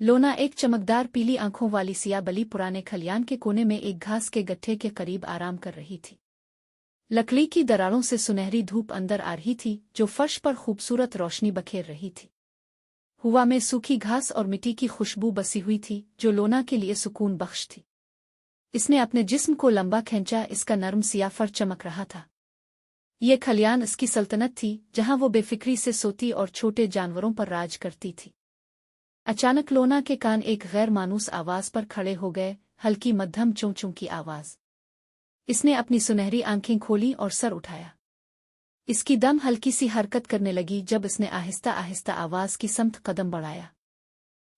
लोना एक चमकदार पीली आंखों वाली सियाबली पुराने खलियान के कोने में एक घास के गट्ठे के करीब आराम कर रही थी। लकड़ी की दरारों से सुनहरी धूप अंदर आ रही थी जो फर्श पर खूबसूरत रोशनी बखेर रही थी। हवा में सूखी घास और मिट्टी की खुशबू बसी हुई थी जो लोना के लिए सुकून बख्श थी। इसने अपने जिस्म को लंबा खींचा, इसका नरम सिया फर चमक रहा था। ये खलियान इसकी सल्तनत थी जहां वो बेफिक्री से सोती और छोटे जानवरों पर राज करती थी। अचानक लोना के कान एक गैर मानूस आवाज पर खड़े हो गए, हल्की मध्यम चों चों की आवाज। इसने अपनी सुनहरी आंखें खोली और सर उठाया। इसकी दम हल्की सी हरकत करने लगी जब इसने आहिस्ता आहिस्ता आवाज की समत कदम बढ़ाया।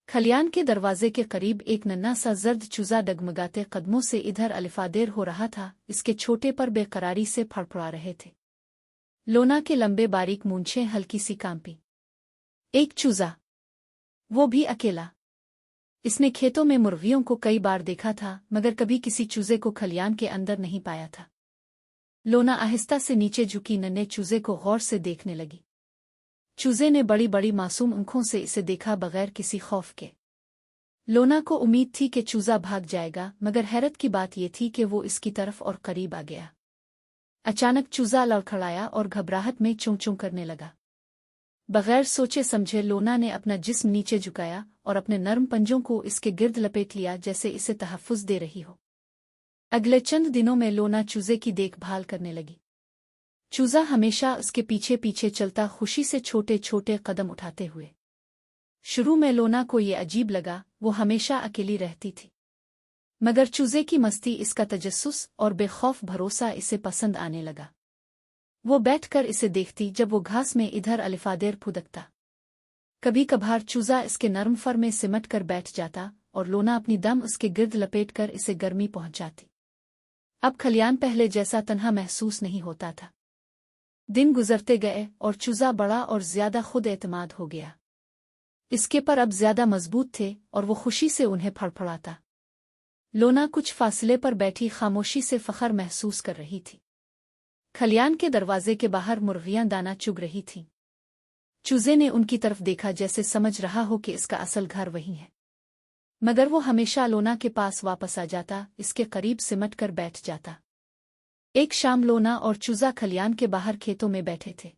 खलियान के दरवाजे के करीब एक नन्हा सा जर्द चूजा डगमगाते कदमों से इधर अलिफादेर हो रहा था। इसके छोटे पर बेकरारी से फड़फड़ा रहे थे। लोना के लंबे बारीक मूंछें हल्की सी कांपी। एक चूजा, वो भी अकेला। इसने खेतों में मुर्गियों को कई बार देखा था मगर कभी किसी चूजे को खलियान के अंदर नहीं पाया था। लोना आहिस्ता से नीचे झुकी नन्हे चूजे को गौर से देखने लगी। चूजे ने बड़ी बड़ी मासूम आंखों से इसे देखा बगैर किसी खौफ के। लोना को उम्मीद थी कि चूजा भाग जाएगा मगर हैरत की बात यह थी कि वो इसकी तरफ और करीब आ गया। अचानक चूजा लड़खड़ाया और घबराहट में चों चों करने लगा। बगैर सोचे समझे लोना ने अपना जिस्म नीचे झुकाया और अपने नर्म पंजों को इसके गिर्द लपेट लिया जैसे इसे तहफ़्फ़ुज़ दे रही हो। अगले चंद दिनों में लोना चूजे की देखभाल करने लगी। चूजा हमेशा उसके पीछे पीछे चलता, खुशी से छोटे छोटे कदम उठाते हुए। शुरू में लोना को ये अजीब लगा, वो हमेशा अकेली रहती थी। मगर चूजे की मस्ती, इसका तजस्सुस और बेखौफ भरोसा इसे पसंद आने लगा। वो बैठकर इसे देखती जब वो घास में इधर अलिफादेर फुदकता। कभी कभार चूजा इसके नरम फर में सिमट कर बैठ जाता और लोना अपनी दम उसके गिर्द लपेट कर इसे गर्मी पहुंचाती। अब खलियान पहले जैसा तन्हा महसूस नहीं होता था। दिन गुजरते गए और चूजा बड़ा और ज्यादा खुद एतमाद हो गया। इसके पर अब ज्यादा मजबूत थे और वो खुशी से उन्हें फड़फड़ाता। लोना कुछ फासले पर बैठी खामोशी से फख्र महसूस कर रही थी। खलियान के दरवाजे के बाहर मुर्गियां दाना चुग रही थीं। चूजे ने उनकी तरफ देखा जैसे समझ रहा हो कि इसका असल घर वही है। मगर वो हमेशा लोना के पास वापस आ जाता, इसके करीब सिमट कर बैठ जाता। एक शाम लोना और चूजा खलियान के बाहर खेतों में बैठे थे।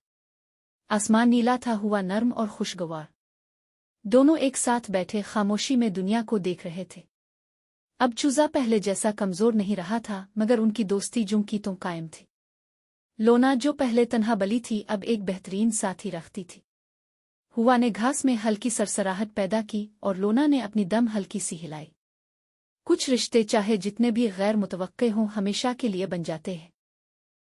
आसमान नीला था, हुआ नर्म और खुशगवार। दोनों एक साथ बैठे खामोशी में दुनिया को देख रहे थे। अब चूजा पहले जैसा कमजोर नहीं रहा था मगर उनकी दोस्ती जुं की तो कायम थी। लोना जो पहले तन्हा बली थी अब एक बेहतरीन साथी रखती थी। हुआ ने घास में हल्की सरसराहट पैदा की और लोना ने अपनी दम हल्की सी हिलाई। कुछ रिश्ते चाहे जितने भी गैर मुतवक्के हों हमेशा के लिए बन जाते हैं।